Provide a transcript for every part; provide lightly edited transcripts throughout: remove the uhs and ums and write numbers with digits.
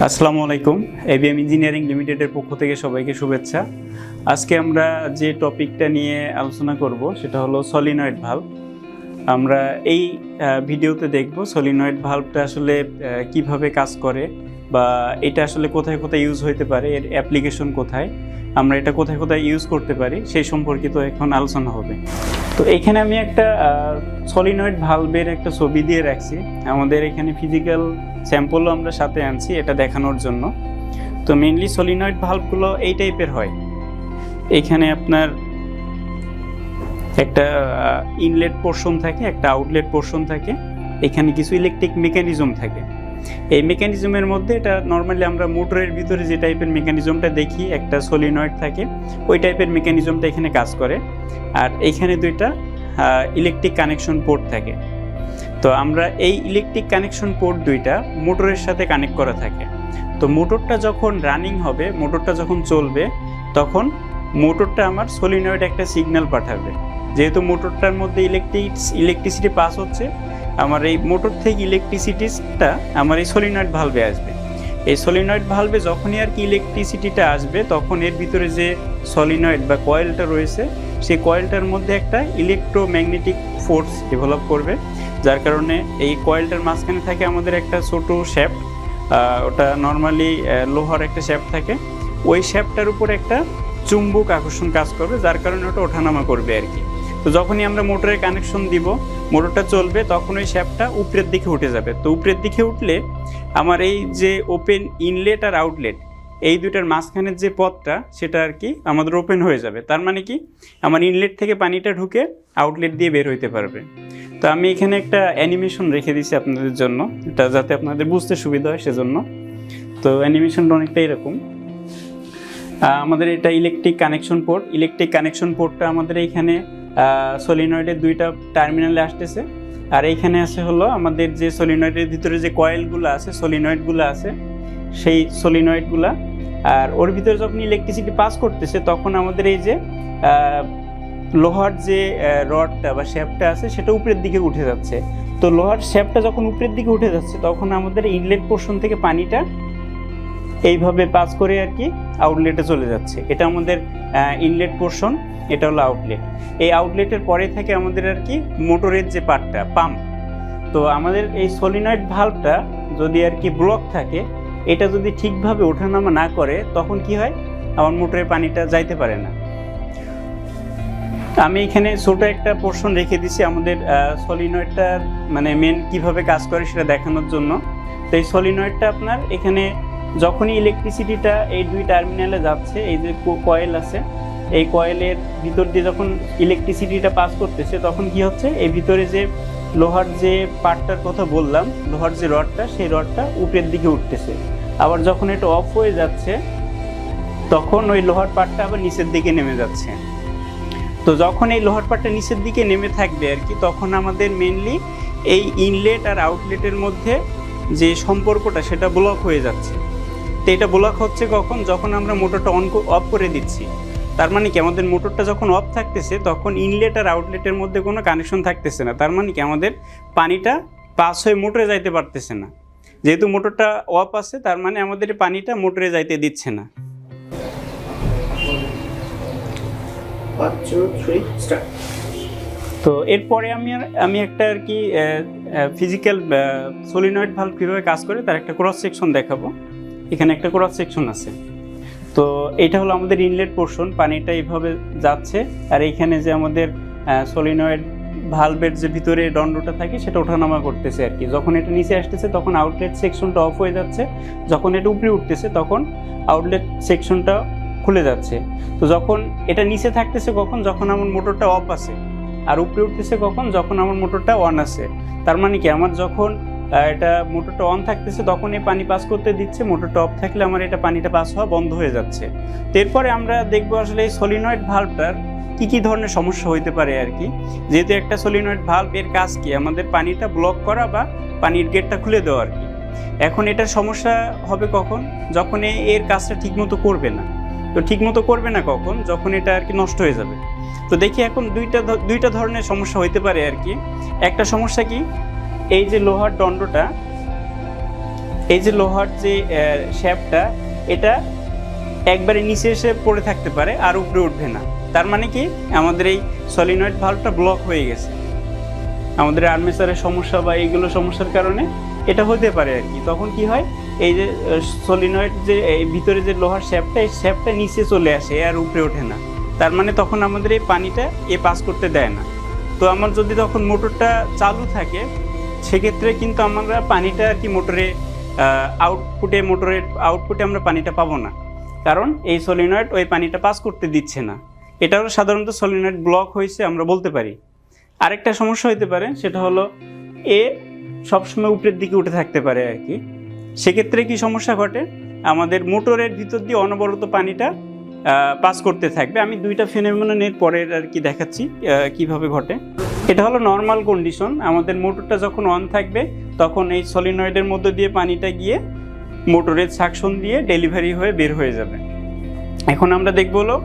আসসালামু আলাইকুম। ABM engineering লিমিটেডের পক্ষ থেকে সবাইকে শুভেচ্ছা। আজকে আমরা যে টপিকটা নিয়ে আলোচনা করব সেটা হলো সলিনয়েড ভালভ। আমরা এই ভিডিওতে দেখব সলিনয়েড ভালভটা আসলে কিভাবে কাজ করে বা এটা আসলে কোথায় কোথায় ইউজ হতে পারে, এর অ্যাপ্লিকেশন কোথায়, আমরা এটা কোথায় কোথায় ইউজ করতে পারি সেই সম্পর্কিত এখন আলোচনা হবে। তো এখানে আমি একটা সলিনয়েড ভালভের একটা ছবি দিয়ে রাখছি। আমাদের এখানে ফিজিক্যাল স্যাম্পলও আমরা সাথে আনছি এটা দেখানোর জন্য। তো মেইনলি সলিনয়েড ভালভগুলো এই টাইপের হয়। এখানে আপনার একটা ইনলেট পোর্শন থাকে, একটা আউটলেট পোর্শন থাকে, এখানে কিছু ইলেকট্রিক মেকানিজম থাকে। এই মেকানিজমের মধ্যে এটা নর্মালি আমরা মোটরের ভিতরে যে টাইপের মেকানিজমটা দেখি, একটা সলিনয়েড থাকে, ওই টাইপের মেকানিজমটা এখানে কাজ করে। আর এইখানে দুইটা ইলেকট্রিক কানেকশন পোর্ট থাকে। তো আমরা এই ইলেকট্রিক কানেকশন পোর্ট দুইটা মোটরের সাথে কানেক্ট করা থাকে। তো মোটরটা যখন রানিং হবে, মোটরটা যখন চলবে, তখন মোটরটা আমার সলিনয়েড একটা সিগন্যাল পাঠাবে। যেহেতু মোটরটার মধ্যে ইলেকট্রিসিটি পাস হচ্ছে, আমার এই মোটর থেকে ইলেকট্রিসিটিটা আমার এই সলিনয়েড ভালভে আসবে। এই সলিনয়েড ভালভে যখনই আর কি ইলেকট্রিসিটিটা আসবে, তখন এর ভিতরে যে সলিনয়েড বা কয়েলটা রয়েছে, সেই কয়েলটার মধ্যে একটা ইলেকট্রোম্যাগনেটিক ফোর্স ডেভেলপ করবে, যার কারণে এই কয়েলটার মাঝখানে থাকে আমাদের একটা ছোট শ্যাফট। ওটা নর্মালি লোহার একটা শ্যাফট থাকে। ওই শ্যাফটটার উপর একটা চুম্বক আকর্ষণ কাজ করবে, যার কারণে ওটা ওঠানামা করবে আর কি। তো যখনই আমরা মোটরের কানেকশন দিব, মোটরটা চলবে, তখন ওই শ্যাফটটা উপরের দিকে উঠে যাবে। তো উপরের দিকে উঠলে আমার এই যে ওপেন ইনলেট আর আউটলেট, এই দুইটার মাঝখানের যে পথটা সেটা আর কি আমাদের ওপেন হয়ে যাবে। তার মানে কি, আমার ইনলেট থেকে পানিটা ঢুকে আউটলেট দিয়ে বের হইতে পারবে। তো আমি এখানে একটা অ্যানিমেশন রেখে দিয়েছি আপনাদের জন্য, এটা যাতে আপনাদের বুঝতে সুবিধা হয় সেজন্য। তো অ্যানিমেশনটা অনেকটা এরকম। আমাদের এটা electric connection port. Electric connection পোর্টটা আমাদের এইখানে সলিনয়েডের দুইটা টার্মিনালে আসতেছে। আর এইখানে আছে হলো আমাদের যে সলিনয়েডের ভিতরে যে কয়েলগুলো আছে, সলিনয়েডগুলো আছে, সেই সলিনয়েডগুলা। আর ওর ভিতরে যখন ইলেকট্রিসিটি পাস করতেছে, তখন আমাদের এই যে লোহার যে রডটা বা শ্যাফটটা আছে, সেটা উপরের দিকে উঠে যাচ্ছে। তো লোহার শ্যাফটটা যখন উপরের দিকে উঠে যাচ্ছে, তখন আমাদের ইনলেট পোর্শন থেকে পানিটা এইভাবে পাস করে আর কি আউটলেটে চলে যাচ্ছে। এটা আমাদের ইনলেট পোর্শন, এটা হলো আউটলেট। এই আউটলেটের পরে থাকে আমাদের আর কি মোটরের যে পার্টটা, পাম্প। তো আমাদের এই সলিনয়েড ভালভটা যদি আর কি ব্লক থাকে, এটা যদি ঠিকভাবে ওঠানামা না করে, তখন কি হয়, আমার মোটরের পানিটা যাইতে পারে না। আমি এখানে ছোট একটা পোর্শন রেখে দিছি আমাদের সলিনয়েডটার মানে মেন কিভাবে কাজ করে সেটা দেখানোর জন্য। তো এই সলিনয়েডটা আপনার এখানে যখনই ইলেকট্রিসিটিটা এই দুই টার্মিনালে যাচ্ছে, এই যে কয়েল আছে, এই কয়েলের ভিতর দিয়ে যখন ইলেকট্রিসিটিটা পাস করতেছে, তখন কি হচ্ছে, এই ভিতরে যে লোহার যে পার্টটার কথা বললাম, লোহার যে রডটা, সেই রডটা উপরের দিকে উঠতেছে। আবার যখন এটা অফ হয়ে যাচ্ছে, তখন ওই লোহার পার্টটা আবার নিচের দিকে নেমে যাচ্ছে। তো যখন এই লোহার পার্টটা নিচের দিকে নেমে থাকবে আর কি, তখন আমাদের মেনলি এই ইনলেট আর আউটলেটের মধ্যে যে সম্পর্কটা, সেটা ব্লক হয়ে যাচ্ছে। তো এটা ব্লক হচ্ছে কখন, যখন আমরা মোটরটা অফ করে দিচ্ছি। তার মানে কি, আমাদের মোটরটা যখন অফ থাকতেছে, তখন ইনলেট আর আউটলেটের মধ্যে কোনো কানেকশন থাকতেছে না। তার মানে কি, আমাদের পানিটা পাস হয়ে মোটরে যাইতে পারতেছে না। যেহেতু মোটরটা অফ আছে, তার মানে আমাদের পানিটা মোটরে যাইতে দিচ্ছে না। 1 2 3 স্টার্ট। তো এরপরে আমি একটা আর কি ফিজিক্যাল সলিনয়েড ভালভ কীভাবে কাজ করে তার একটা ক্রস সেকশন দেখাবো। এখানে একটা ক্রস সেকশন আছে। তো এটা হলো আমাদের ইনলেট পোর্শন, পানিটা এইভাবে যাচ্ছে। আর এইখানে যে আমাদের সলিনয়েড ভালভের যে ভিতরে দণ্ডটা থাকে, সেটা ওঠানামা করতেছে আর কি। যখন এটা নিচে আসতেছে, তখন আউটলেট সেকশনটা অফ হয়ে যাচ্ছে। যখন এটা উপরে উঠতেছে, তখন আউটলেট সেকশনটা খুলে যাচ্ছে। তো যখন এটা নিচে থাকতেছে কখন, যখন আমার মোটরটা অফ আছে। আর উপরে উঠতেছে কখন, যখন আমার মোটরটা অন আছে। তার মানে কি, আমার যখন এটা মোটরটা অন থাকতেছে, তখন এই পানি পাস করতে দিচ্ছে। মোটরটা অফ থাকলে আমার এটা পানিটা পাস হওয়া বন্ধ হয়ে যাচ্ছে। তো এরপরে আমরা দেখবো আসলে এই সলিনয়েড ভালভটার কি ধরনের সমস্যা হইতে পারে আর কি। যেহেতু একটা সলিনয়েড ভালভ, এর কাজ কি, আমাদের পানিটা ব্লক করা বা পানির গেটটা খুলে দেওয়া আর কি। এখন এটার সমস্যা হবে কখন, যখন এর কাজটা ঠিকমতো করবে না। তো ঠিকমতো করবে না কখন, যখন এটা আর কি নষ্ট হয়ে যাবে। তো দেখি এখন দুইটা ধরনের সমস্যা হইতে পারে আর কি। একটা সমস্যা কি, এই যে লোহার দণ্ডটা, এই যে লোহার যে শ্যাফটটা, এটা একবারে নিচে এসে পড়ে থাকতে পারে আর উপরে উঠবে না। তার মানে কি আমাদের এই সলিনয়েড ভালভটা ব্লক হয়ে গেছে, আমাদের আর্মেচারের সমস্যা বা এইগুলো সমস্যার কারণে এটা হতে পারে আর কি। তখন কি হয়, এই যে সলিনয়েড যে এই ভিতরে যে লোহার শ্যাফটটা, এই শ্যাফটটা নিচে চলে আসে আর উপরে ওঠে না। তার মানে তখন আমাদের এই পানিটা পাস করতে দেয় না। তো আমার যদি তখন মোটরটা চালু থাকে, সেক্ষেত্রে কিন্তু আমরা পানিটা আর কি মোটরের আউটপুটে আমরা পানিটা পাবো না, কারণ এই সলিনয়েড ওই পানিটা পাস করতে দিচ্ছে না। এটাও সাধারণত সলিনয়েড ব্লক হয়েছে আমরা বলতে পারি। আরেকটা সমস্যা হতে পারে, সেটা হলো সবসময় উপরের দিকে উঠে থাকতে পারে আর কি। সেক্ষেত্রে কি সমস্যা ঘটে, আমাদের মোটরের ভিতর দিয়ে অনবরত পানিটা পাস করতে থাকবে। আমি দুইটা ফেনোমেননের পরের আর কি দেখাচ্ছি কিভাবে ঘটে। এটা হলো নর্মাল কন্ডিশন, আমাদের মোটরটা যখন অন থাকবে তখন এই সলিনয়েডের মধ্যে দিয়ে পানিটা গিয়ে মোটরের সাকশন দিয়ে ডেলিভারি হয়ে বের হয়ে যাবে। এখন আমরা দেখব হলো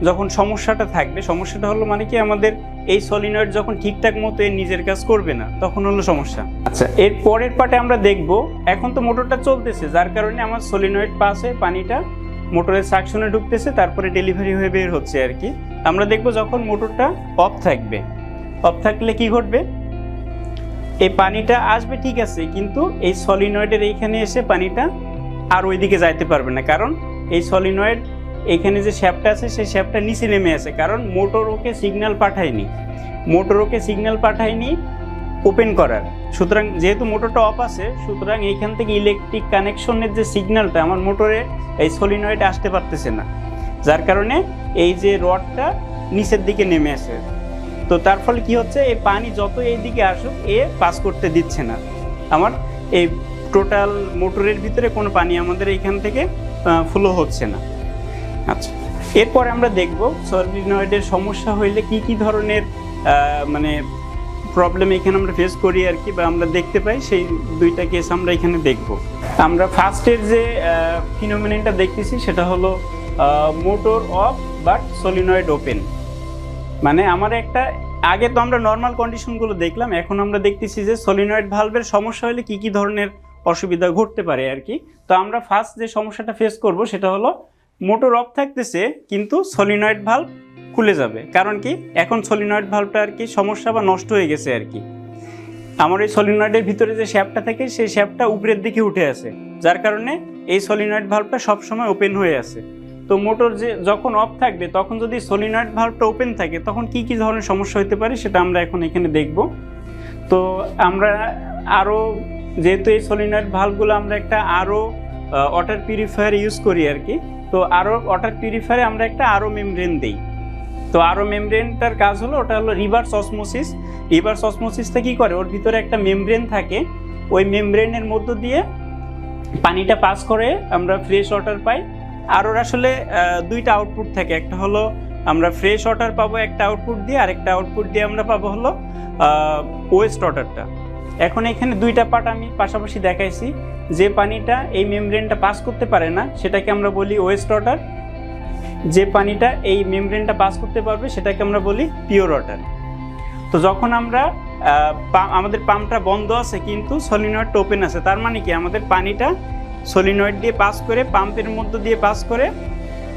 যখন সমস্যাটা থাকবে, সমস্যাটা হলো মানে কি আমাদের এই সলিনয়েড যখন ঠিকঠাক মতো এর নিজের কাজ করবে না, তখন হলো সমস্যা। আচ্ছা, এর পরের পার্টে আমরা দেখব, এখন তো মোটরটা চলতেছে, যার কারণে আমার সলিনয়েড পাস হয়ে পানিটা মোটরের সাকশনে ঢুকতেছে, তারপরে ডেলিভারি হয়ে বের হচ্ছে আর কি। আমরা দেখব যখন মোটরটা অফ থাকবে, অফ থাকলে কি ঘটবে, এই পানিটা আসবে ঠিক আছে, কিন্তু এই সলিনয়েডের এইখানে এসে পানিটা আর ওইদিকে যাইতে পারবে না, কারণ এই সলিনয়েড এইখানে যে শ্যাফটটা আছে সেই শ্যাফটটা নিচে নেমে আছে, কারণ মোটর ওকে সিগন্যাল পাঠায়নি ওপেন করার। সুতরাং যেহেতু মোটরটা অফ আছে, সুতরাং এইখান থেকে ইলেকট্রিক কানেকশনের যে সিগন্যালটা আমার মোটরে এই সলিনয়েডে আসতে পারতেছে না, যার কারণে এই যে রডটা নিচের দিকে নেমে আসে। তো তার ফলে কি হচ্ছে, এই পানি যত এই দিকে আসুক পাস করতে দিচ্ছে না, আমার এই টোটাল মোটরের ভিতরে কোনো পানি আমাদের এইখান থেকে ফ্লো হচ্ছে না। আচ্ছা, এরপরে আমরা দেখব সলিনয়েডের সমস্যা হইলে কি ধরনের মানে প্রবলেম এখানে আমরা ফেস করি আর কি, বা আমরা দেখতে পাই, সেই দুইটা কেস আমরা এখানে দেখব। আমরা ফার্স্টের যে ফিনোমেননটা দেখতেছি সেটা হলো motor of but solenoid open. মানে আমার একটা, আগে তো আমরা নর্মাল কন্ডিশনগুলো দেখলাম, এখন আমরা দেখতেছি যে সলিনয়েড ভালভের সমস্যা হলে কি ধরনের অসুবিধা ঘটতে পারে আর কি। তো আমরা ফার্স্ট যে সমস্যাটা ফেস করব সেটা হলো মোটর অফ থাকতেছে কিন্তু সলিনয়েড ভালভ খুলে যাবে। কারণ কি, এখন সলিনয়েড ভালভটা আর কি সমস্যা বা নষ্ট হয়ে গেছে আর কি। আমার এই সলিনয়েডের ভিতরে যে শ্যাফটটা থাকে সেই শ্যাফটটা উপরের দিকে উঠে আসে, যার কারণে এই সলিনয়েড ভালভটা সবসময় ওপেন হয়ে আছে। তো মোটর যখন অফ থাকবে, তখন যদি সলিনয়েড ভালভটা ওপেন থাকে, তখন কি ধরনের সমস্যা হতে পারে সেটা আমরা এখন এখানে দেখব। তো আমরা আরও, যেহেতু এই সলিনয়েড ভালভগুলো আমরা একটা আরও ওয়াটার পিউরিফায়ার ইউজ করি আর কি, তো আরও ওয়াটার পিউরিফায়ারে আমরা একটা আরও মেমব্রেন দিই। তো আরও মেমব্রেনটার কাজ হলো, ওটা হলো রিভার্স অসমোসিস। রিভার্স অসমোসিসটা কী করে, ওর ভিতরে একটা মেমব্রেন থাকে, ওই মেমব্রেনের মধ্য দিয়ে পানিটা পাস করে আমরা ফ্রেশ ওয়াটার পাই। আর ওর আসলে দুইটা আউটপুট থাকে, একটা হলো আমরা ফ্রেশ ওয়াটার পাবো একটা আউটপুট দিয়ে, আর একটা আউটপুট দিয়ে আমরা পাবো হলো ওয়েস্ট ওয়াটারটা। এখন এখানে দুইটা পার্ট আমি পাশাপাশি দেখাইছি। যে পানিটা এই মেমব্রেনটা পাস করতে পারে না সেটাকে আমরা বলি ওয়েস্ট ওয়াটার, যে পানিটা এই মেমব্রেনটা পাস করতে পারবে সেটাকে আমরা বলি পিওর ওয়াটার। তো যখন আমরা আমাদের পাম্পটা বন্ধ আছে কিন্তু সলিনয়েডটা ওপেন আছে, তার মানে কি আমাদের পানিটা সলিনয়েড দিয়ে পাস করে পাম্পের মধ্য দিয়ে পাস করে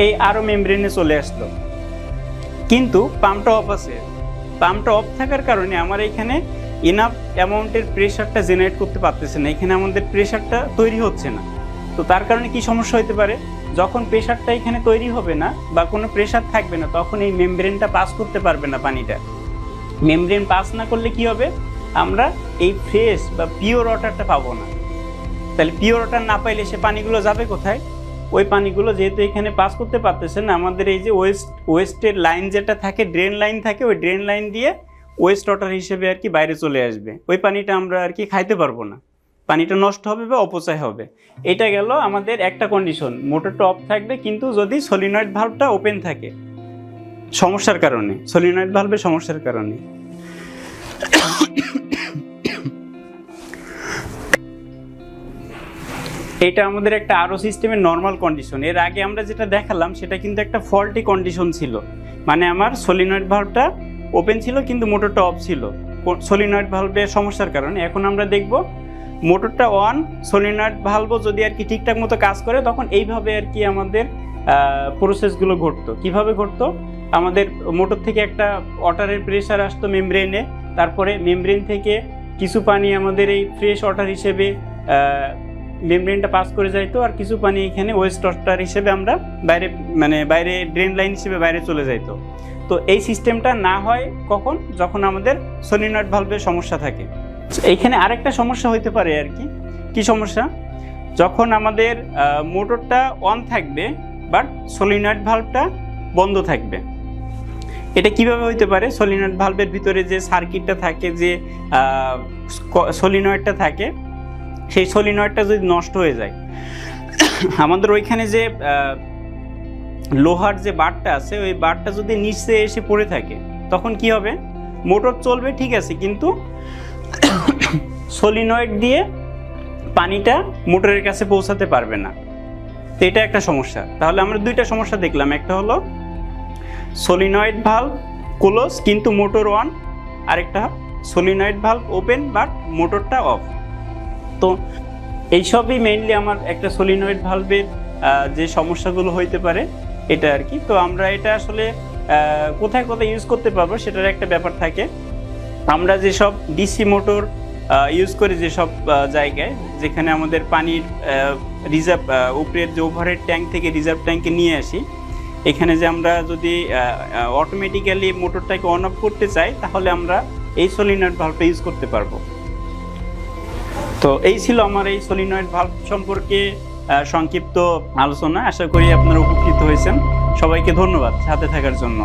এই আরও মেমব্রেনে চলে আসলো, কিন্তু পাম্পটা অফ আছে। পাম্পটা অফ থাকার কারণে আমার এখানে ইনাফ অ্যামাউন্টের প্রেশারটা জেনারেট করতে পারতেছে না, এখানে আমাদের প্রেশারটা তৈরি হচ্ছে না। তো তার কারণে কি সমস্যা হতে পারে, যখন প্রেশারটা এখানে তৈরি হবে না বা কোনো প্রেশার থাকবে না, তখন এই মেমব্রেনটা পাস করতে পারবে না পানিটা। মেমব্রেন পাস না করলে কি হবে, আমরা এই ফ্রেশ বা পিওর ওয়াটারটা পাবো না। তাহলে পিওর ওয়াটার না পাইলে সে পানিগুলো যাবে কোথায়, ওই পানিগুলো যেহেতু এখানে পাস করতে পারতেছে না, আমাদের এই যে ওয়েস্টের লাইন যেটা থাকে, ড্রেন লাইন থাকে, ওই ড্রেন লাইন দিয়ে ওয়েস্ট ওয়াটার হিসেবে আর কি বাইরে চলে আসবে। ওই পানিটা আমরা আর কি খাইতে পারবো না, পানিটা নষ্ট হবে বা অপচয় হবে। এটা গেল আমাদের একটা কন্ডিশন, মোটরটা অফ থাকবে কিন্তু যদি সলিনয়েড ভালভটা ওপেন থাকে, সমস্যার কারণে, সলিনয়েড ভালভের সমস্যার কারণে। এটা আমাদের একটা আরও সিস্টেমের নর্মাল কন্ডিশন। এর আগে আমরা যেটা দেখালাম সেটা কিন্তু একটা ফল্টি কন্ডিশন ছিল, মানে আমার সলিনয়েড ভালভটা ওপেন ছিল কিন্তু মোটরটা অফ ছিল সলিনয়েড ভালভের সমস্যার কারণে। এখন আমরা দেখব মোটরটা অন, সলিনয়েড ভালভও যদি আর কি ঠিকঠাক মতো কাজ করে, তখন এইভাবে আর কি আমাদের প্রসেসগুলো ঘটতো। কিভাবে ঘটতো, আমাদের মোটর থেকে একটা ওয়াটারের প্রেশার আসতো মেমব্রেনে, তারপরে মেমব্রেন থেকে কিছু পানি আমাদের এই ফ্রেশ ওয়াটার হিসেবে মেমব্রেনটা পাস করে যাইতো, আর কিছু পানি এখানে ওয়েস্ট ওয়াটার হিসেবে আমরা বাইরে ড্রেন লাইন হিসেবে বাইরে চলে যাইতো। তো এই সিস্টেমটা না হয় কখন, যখন আমাদের সলিনয়েড ভালভের সমস্যা থাকে। এইখানে আরেকটা সমস্যা হইতে পারে আর কি সমস্যা, যখন আমাদের মোটরটা অন থাকবে বাট সলিনয়েড ভালভটা বন্ধ থাকবে। এটা কিভাবে হইতে পারে, সলিনয়েড ভালভের ভিতরে যে সার্কিটটা থাকে, যে সলিনয়েডটা থাকে, সেই সলিনয়েডটা যদি নষ্ট হয়ে যায়, আমাদের ওইখানে যে লোহার যে বারটা আছে, ওই বারটা যদি নিচে এসে পড়ে থাকে, তখন কি হবে, মোটর চলবে ঠিক আছে, কিন্তু সলিনয়েড দিয়ে পানিটা মোটরের কাছে পৌঁছাতে পারবে না। তো এটা একটা সমস্যা। তাহলে আমরা দুইটা সমস্যা দেখলাম, একটা হলো সলিনয়েড ভালভ ক্লোজ কিন্তু মোটর অন, আরেকটা সলিনয়েড ভালভ ওপেন বাট মোটরটা অফ। তো এইসবই মেইনলি আমার একটা সলিনয়েড ভালভের যে সমস্যাগুলো হইতে পারে এটা আর কি। তো আমরা এটা আসলে কোথায় কোথায় ইউজ করতে পারবো সেটার একটা ব্যাপার থাকে। আমরা যেসব ডিসি মোটর ইউজ করি, যেসব জায়গায় যেখানে আমাদের পানির রিজার্ভ, উপরের যে ওভারহেড ট্যাঙ্ক থেকে রিজার্ভ ট্যাঙ্কে নিয়ে আসি, এখানে যে আমরা যদি অটোমেটিক্যালি মোটরটাকে অন অফ করতে চাই, তাহলে আমরা এই সলিনয়েড ভালভটা ইউজ করতে পারবো। তো এই ছিল আমার এই সলিনয়েড ভালভ সম্পর্কে সংক্ষিপ্ত আলোচনা। আশা করি আপনারা উপকৃত হয়েছেন। সবাইকে ধন্যবাদ সাথে থাকার জন্য।